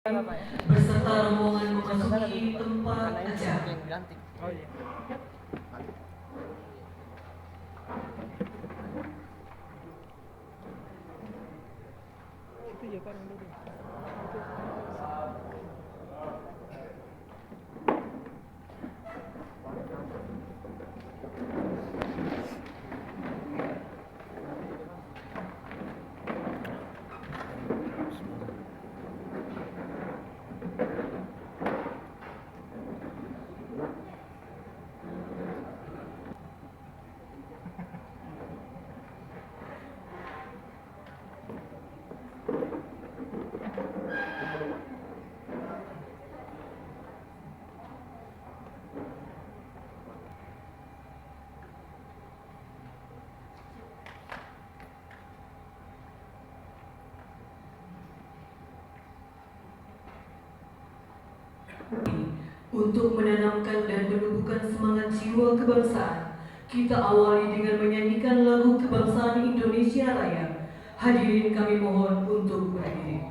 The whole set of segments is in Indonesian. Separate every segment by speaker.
Speaker 1: beserta rombongan memasuki tempat acara.
Speaker 2: Oh iya. Itu ya Pak dulu.
Speaker 1: Untuk menanamkan dan menumbuhkan semangat jiwa kebangsaan, kita awali dengan menyanyikan lagu kebangsaan Indonesia Raya. Hadirin kami mohon untuk berdiri.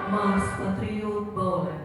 Speaker 1: Mars Patriot Baulan.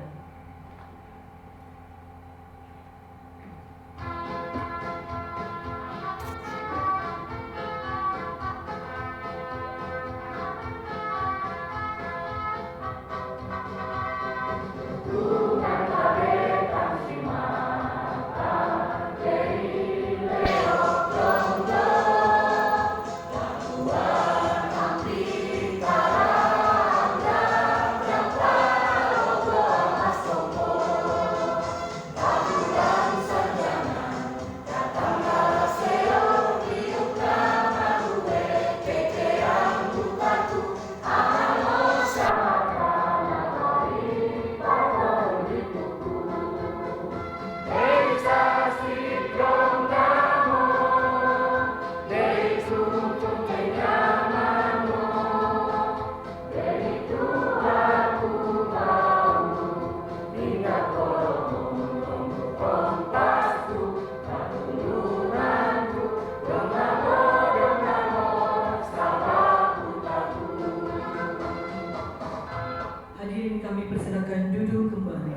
Speaker 1: Hadirin kami persilakan duduk kembali.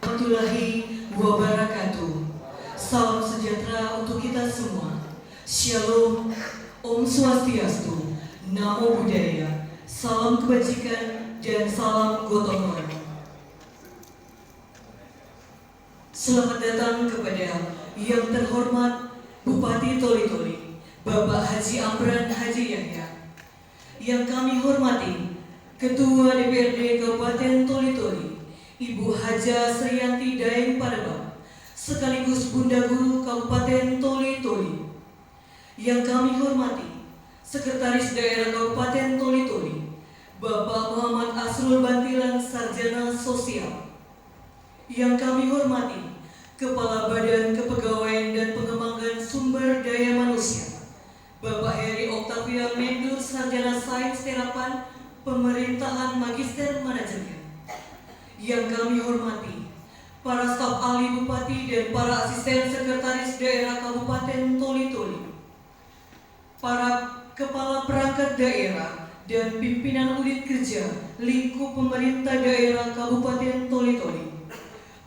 Speaker 1: Warahmatullahi wabarakatuh. Salam sejahtera untuk kita semua. Shalom, Om Swastiastu, Namo Buddhaya, salam kebajikan dan salam gotong royong. Selamat datang kepada yang terhormat Bupati Toli-Toli, Bapak Haji Amran Haji Yahya. Yang kami hormati Ketua DPRD Kabupaten Toli-Toli, Ibu Haja Sriyanti Daeng Padaba, sekaligus Bunda Guru Kabupaten Toli-Toli. Yang kami hormati Sekretaris Daerah Kabupaten Toli-Toli, Bapak Muhammad Asrul Bantilan Sarjana Sosial. Yang kami hormati Kepala Badan Kepegawaian dan Pengembangan Sumber Daya Manusia, Bapak Heri Octavian Mendur Sarjana Sains Terapan Pemerintahan Magister Manajemen. Yang kami hormati para staf ahli Bupati dan para asisten sekretaris daerah Kabupaten Toli-Toli, para kepala perangkat daerah dan pimpinan unit kerja lingkup pemerintah daerah Kabupaten Toli-Toli,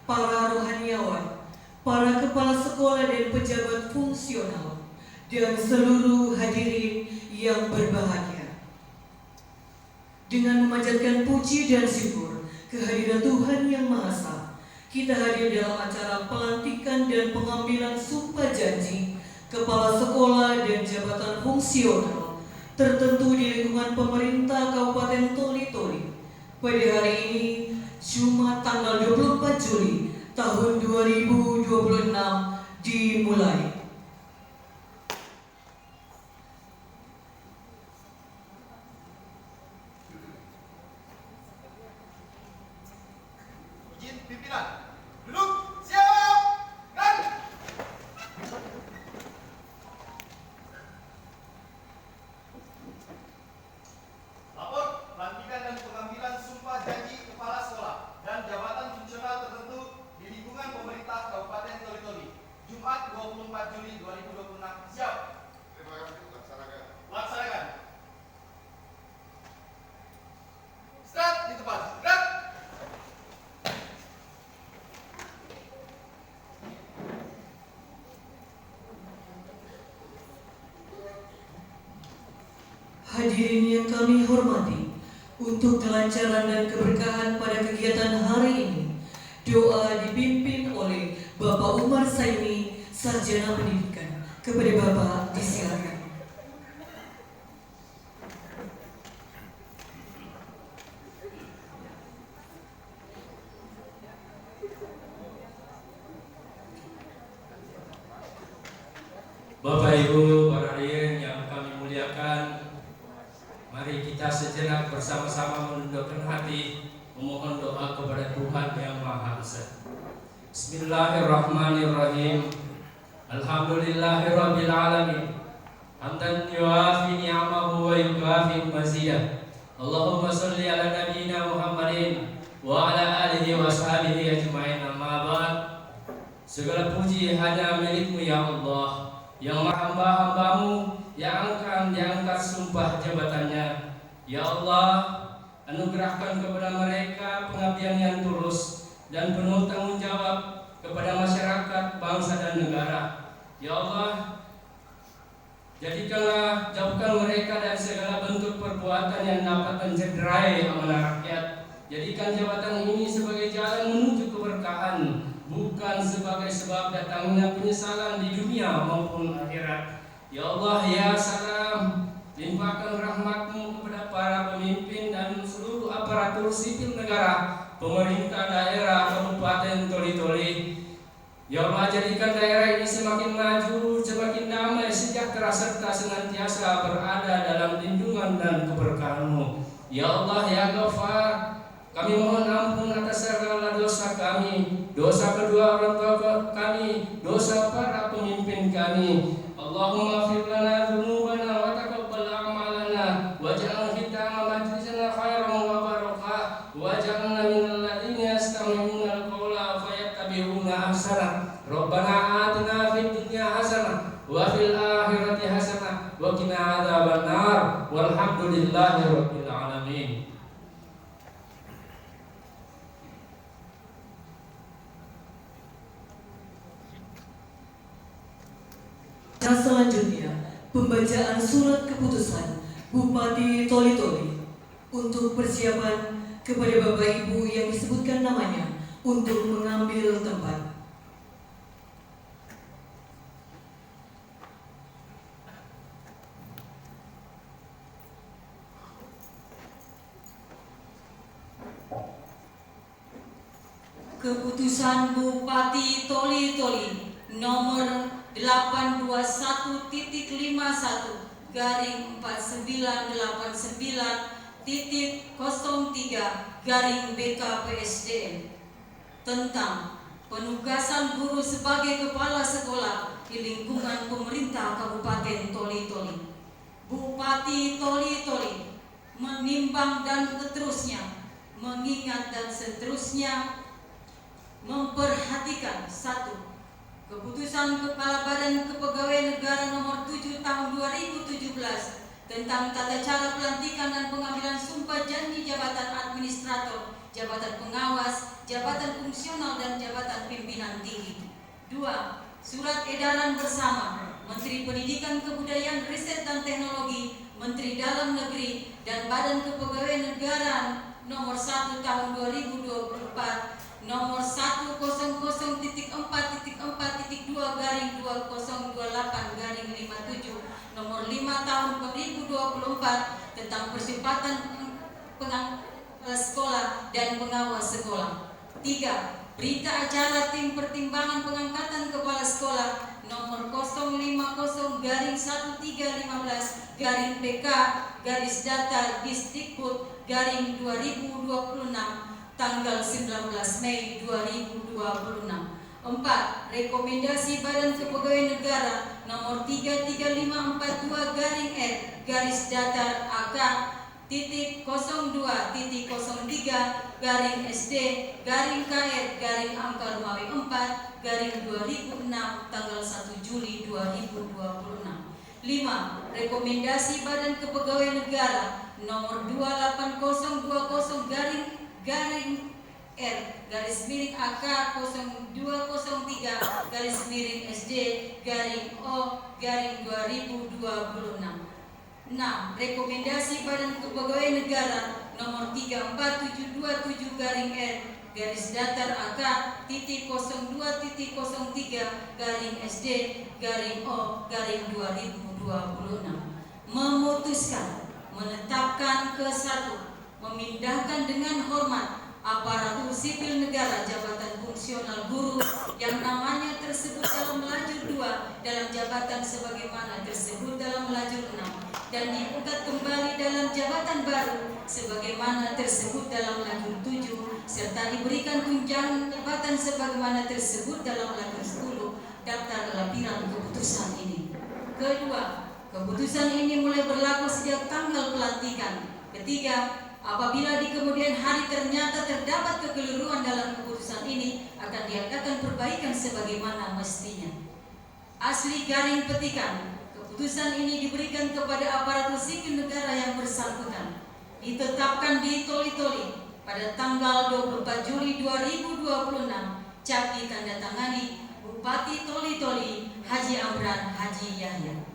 Speaker 1: para rohaniawan, para kepala sekolah dan pejabat fungsional, dan seluruh hadirin yang berbahagia. Dengan memanjatkan puji dan syukur kehadiran Tuhan Yang Maha Esa, kita hadir dalam acara pelantikan dan pengambilan sumpah janji kepala sekolah dan jabatan fungsional tertentu di lingkungan pemerintah Kabupaten Toli-Toli pada hari ini, Jumat tanggal 24 Juli tahun 2026 dimulai.
Speaker 2: Pimpinan, duduk, siap, dan lapor pelantikan dan pengambilan sumpah janji kepala sekolah dan jabatan fungsional tertentu di lingkungan pemerintah Kabupaten Toli-Toli, Jumat 24 Juli 2026. Siap. Terima kasih, laksanakan. Laksanakan. Start di tempat. Gerak.
Speaker 1: Hadirin yang kami hormati, untuk kelancaran dan keberkahan pada kegiatan hari ini, doa dipimpin oleh Bapak Umar Saini, Sarjana Pendidikan. Kepada Bapak disilakan.
Speaker 3: Bapak Ibu, para hadirin yang kami muliakan, mari kita sejenak bersama-sama menundukkan hati, memohon doa kepada Tuhan Yang Maha Esa. Bismillahirrahmanirrahim. Alhamdulillahirabbil alamin. Hamdan yuafi ni'amahu wa yukafi mazidah. Allahumma shalli ala nabiyyina Muhammadin wa ala alihi wa ashabihi ajma'in. Amma ba'd. Segala puji hanya milik-Mu ya Allah, yang hamba-hambamu yang akan diangkat sumpah jabatannya. Ya Allah, anugerahkan kepada mereka pengabdian yang tulus dan penuh tanggung jawab kepada masyarakat, bangsa dan negara. Ya Allah, jadikanlah, jauhkan mereka dari segala bentuk perbuatan yang dapat mencederai amanah rakyat. Jadikan jabatan ini sebagai jalan menuju keberkahan, bukan sebagai sebab datangnya penyesalan di dunia maupun akhirat. Ya Allah, ya Salam, limpahkan rahmat-Mu kepada para pemimpin dan seluruh aparatur sipil negara, pemerintah daerah Kabupaten Toli-Toli. Ya Allah, jadikan daerah ini semakin maju, semakin damai, sejahtera, serta senantiasa berada dalam lindungan dan keberkahan-Mu. Ya Allah, ya Ghafar, kami mohon ampun atas segala dosa kami, dosa kedua orang tua kami, dosa para pemimpin kami. Allahumma fir lana dzunubana wa taqabbal a'malana waj'al khitama majlisana khairan wa barakah waj'alna minal ladzina yastami'una al-qawla fayattabi'una ahsana. Rabbana atina fid dunya hasanah wa fil akhirati hasanah wa qina adzabannar walhamdulillahi rabbil alamin.
Speaker 1: Selanjutnya, pembacaan surat keputusan Bupati Toli-Toli untuk persiapan kepada Bapak Ibu yang disebutkan namanya untuk mengambil tempat.
Speaker 4: Keputusan Bupati Toli-Toli nomor 821-389.03/BKPSDM tentang penugasan guru sebagai kepala sekolah di lingkungan pemerintah Kabupaten Toli-Toli. Bupati Toli-Toli menimbang dan seterusnya, mengingat dan seterusnya, memperhatikan 1. Keputusan Kepala Badan Kepegawaian Negara nomor 7 tahun 2017 tentang tata cara pelantikan dan pengambilan sumpah janji jabatan administrator, jabatan pengawas, jabatan fungsional dan jabatan pimpinan tinggi. 2. Surat edaran bersama Menteri Pendidikan Kebudayaan Riset dan Teknologi, Menteri Dalam Negeri dan Badan Kepegawaian Negara nomor 1 tahun 2024 nomor 100.4.4.2/2028-57 nomor 5 tahun 2024 tentang percepatan pengawas sekolah dan pengawas sekolah. 3. Berita acara tim pertimbangan pengangkatan kepala sekolah nomor 050-15-PK-Data-Disdikbud-2026 tanggal 19 Mei 2026. 4. Rekomendasi Badan Kepegawaian Negara nomor 33542-002.03/SD-KR-angka Romawi 4/2006 tanggal 1 Juli 2026. 5. Rekomendasi Badan Kepegawaian Negara nomor 287-AK-AK-R/AK-SD-O-2026. 6. Rekomendasi Badan Kepegawaian Negara nomor 3472.AK-AK-AK-0-AK-SD-O-2026 memutuskan menetapkan ke 1. Memindahkan dengan hormat aparatur sipil negara jabatan fungsional guru yang namanya tersebut dalam lajur 2 dalam jabatan sebagaimana tersebut dalam lajur 6 dan diangkat kembali dalam jabatan baru sebagaimana tersebut dalam lajur 7 serta diberikan tunjangan jabatan sebagaimana tersebut dalam lajur 10 daftar lampiran keputusan ini. Kedua, keputusan ini mulai berlaku sejak tanggal pelantikan. Ketiga, apabila di kemudian hari ternyata terdapat kekeliruan dalam keputusan ini, akan diadakan perbaikan sebagaimana mestinya. Asli garing petikan, keputusan ini diberikan kepada aparatur sipil negara yang bersangkutan. Ditetapkan di Toli-Toli pada tanggal 24 Juli 2026, cap ditandatangani Bupati Toli-Toli Haji Amran Haji Yahya.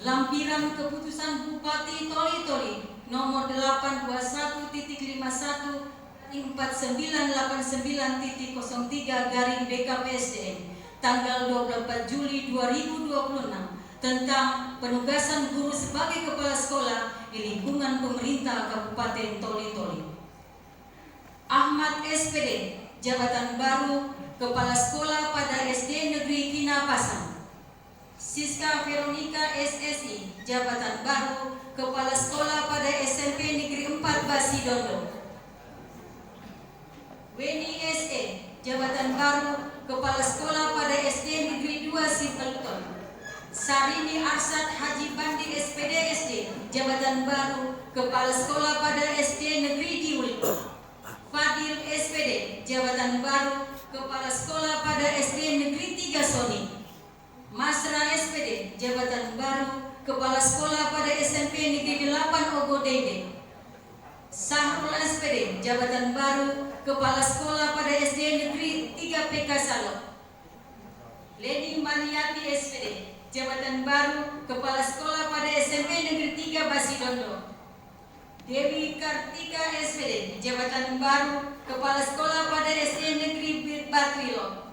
Speaker 4: Lampiran keputusan Bupati Toli-Toli nomor 821-4989.03/BKPSDM tanggal 24 Juli 2026 tentang penugasan guru sebagai kepala sekolah di lingkungan pemerintah Kabupaten Toli-Toli. Ahmad SPD, jabatan baru kepala sekolah pada SD Negeri Kinapasang. Siska Veronica SSI, jabatan baru kepala sekolah pada SMP Negeri 4 Basidondo. Weni SE, jabatan baru kepala sekolah pada SD Negeri 2 Sipelton. Sarini Arsad Haji Bandi SPD SD, jabatan baru kepala sekolah pada SD Negeri Diul. Fadil SPD, jabatan baru kepala sekolah pada SD Negeri 3 Soni. Masra SPD, jabatan baru kepala sekolah pada SMP Negeri 8 Ogodede. Sahrul SPD, jabatan baru kepala sekolah pada SD Negeri 3 PK Salok. Leni Mariati SPD, jabatan baru kepala sekolah pada SMP Negeri 3 Basidondo. Dewi Kartika SPD, jabatan baru kepala sekolah pada SD Negeri Batwilo.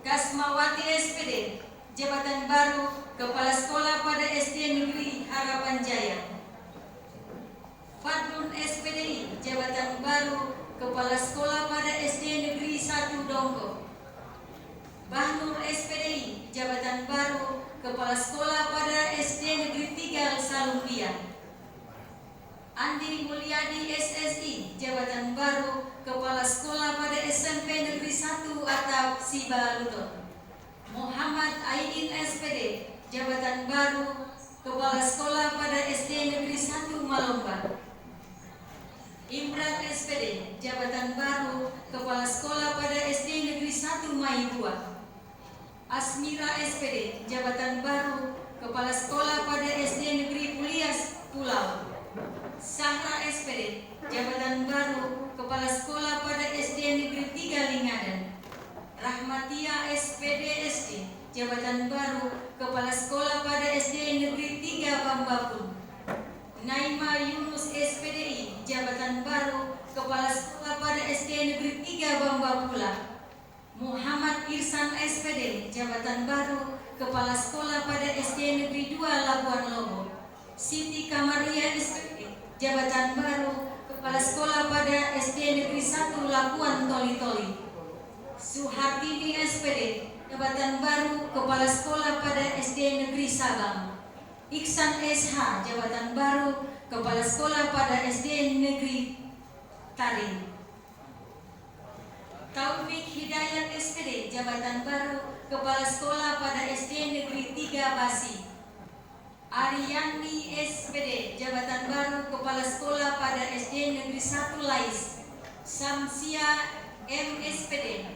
Speaker 4: Kasmawati SPD, jabatan baru kepala sekolah pada SD Negeri Harapan Jaya. Fadlun SPDI, jabatan baru Kepala Sekolah pada SD Negeri 1 Dongko. Bahnur SPDI, jabatan baru Kepala Sekolah pada SD Negeri 3 Salumbia. Andi Mulyadi SSI, jabatan baru Kepala Sekolah pada SMP Negeri 1 atau Sibaluton. Muhammad Aidin SPD, jabatan baru Kepala Sekolah pada SD Negeri 1 Malomba. Imran SPD, jabatan baru Kepala Sekolah pada SD Negeri 1 Maibua. Asmira SPD, jabatan baru Kepala Sekolah pada SD Negeri Pulias Pulau. Sahra SPD, jabatan baru Kepala Sekolah pada SD Negeri 3 Lingadan. Rahmatia SPD SD, jabatan baru Kepala Sekolah pada SD Negeri 3 Bambapun. Naima Yunus SPDI, jabatan baru Kepala Sekolah pada SD Negeri 3 Bambapula. Muhammad Irsan SPD, jabatan baru Kepala Sekolah pada SD Negeri 2 Labuan Lobo. Siti Kamaria SPD, jabatan baru Kepala Sekolah pada SD Negeri 1 Labuan Toli-Toli. Suhartini SPD, jabatan baru Kepala Sekolah pada SD Negeri Sabang. Iksan SH, jabatan baru Kepala Sekolah pada SD Negeri Taring. Taufik Hidayat SPD, jabatan baru Kepala Sekolah pada SD Negeri 3 Basi. Ariani SPD, jabatan baru Kepala Sekolah pada SD Negeri 1 Lais. Samsia MSPD,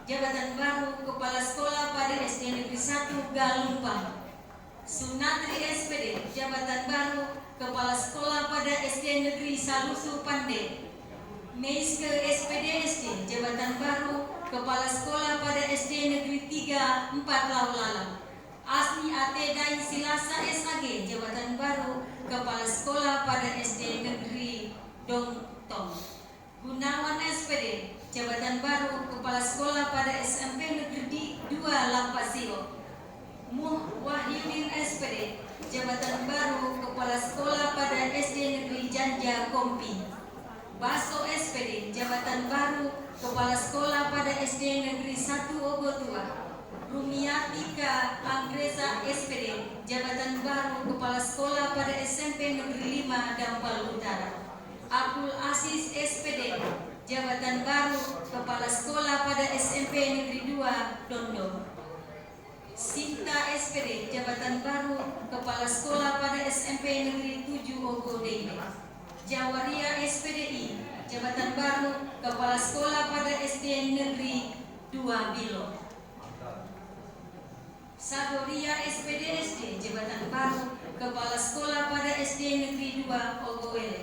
Speaker 4: jabatan baru Kepala Sekolah pada SD Negeri 1 Galumpang. Sunatri SPD, jabatan baru Kepala Sekolah pada SD Negeri Salusu Pande. Meiske SPD SD, jabatan baru Kepala Sekolah pada SD Negeri 3 4 Laulala. Asni Ate Dain Silasa SAG, jabatan baru Kepala Sekolah pada SD Negeri Dongtong. Gunawan SPD, jabatan baru Kepala Sekolah pada SMP Negeri 2 Lampasio. Muh Wahyudin SPD, jabatan baru Kepala Sekolah pada SD Negeri Janja Kompi. Baso SPD, jabatan baru Kepala Sekolah pada SD Negeri 1 Ogotua. Rumiatika Angresa SPD, jabatan baru Kepala Sekolah pada SMP Negeri 5 Dampal Utara. Abdul Aziz SPD, jabatan baru Kepala Sekolah pada SMP Negeri 2 Dondong. Sinta SPD, jabatan baru Kepala Sekolah pada SMP Negeri 7 Ogodenge. Jawaria SPDI, jabatan baru Kepala Sekolah pada SD Negeri 2 Bilo. Sadoria SPDSD, jabatan baru Kepala Sekolah pada SD Negeri 2 Ogoele.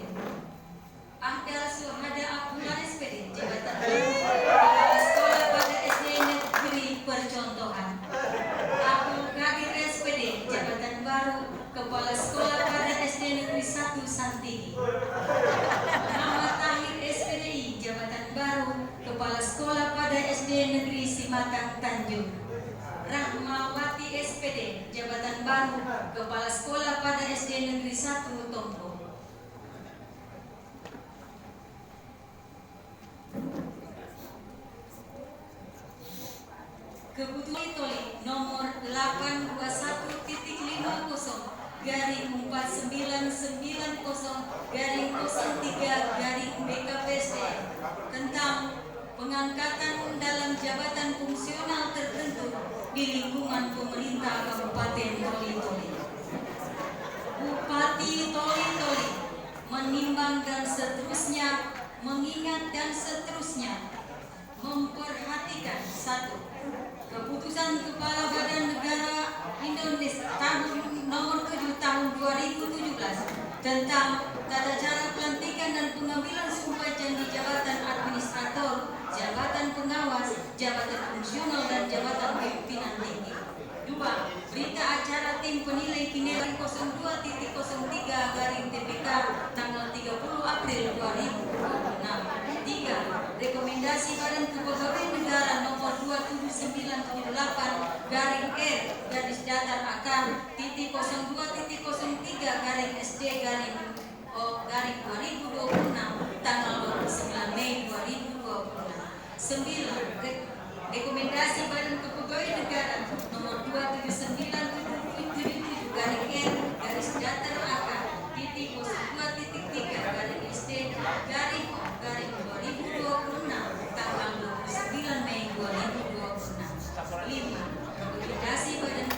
Speaker 4: Ahdal Suhada Abdullah SPD, jabatan baru Kepala Sekolah pada SD Negeri Percontohan. Abdul Kadir SPD, jabatan baru Kepala Sekolah pada SD Negeri 1 Santigi. Muhammad Tahir SPDI, jabatan baru Kepala Sekolah pada SD Negeri Simatang Tanjung. Rahmawati SPD, jabatan baru Kepala Sekolah pada SD Negeri 1 Tompo. Kebutuhan Toli nomor 821-50-4990-03-BKPSD tentang pengangkatan dalam jabatan fungsional tertentu di lingkungan pemerintah Kabupaten Toli-Toli. Bupati Toli-Toli menimbang dan seterusnya, mengingat dan seterusnya, memperhatikan: 1. Keputusan Kepala Badan Negara Indonesia tahun nomor 7 tahun 2017 tentang tata cara pelantikan dan pengambilan sumpah janji jabatan administrator, jabatan pengawas, jabatan fungsional dan jabatan pimpinan tinggi. 2. Berita acara tim penilai kinerja 02.03/TPK tanggal 30 April 2006. 3. Rekomendasi Badan Kepegawaian Negara nomor 27978/R/02.03/SD garing 2026 tanggal 29 Mei 2026. 9. Rekomendasi Badan Kepegawaian Negara nomor 27977 garing R garis datar AK titik 02.3 garing SD garing 2026 tanggal 29 Mei 2026. 5. Rekomendasi Badan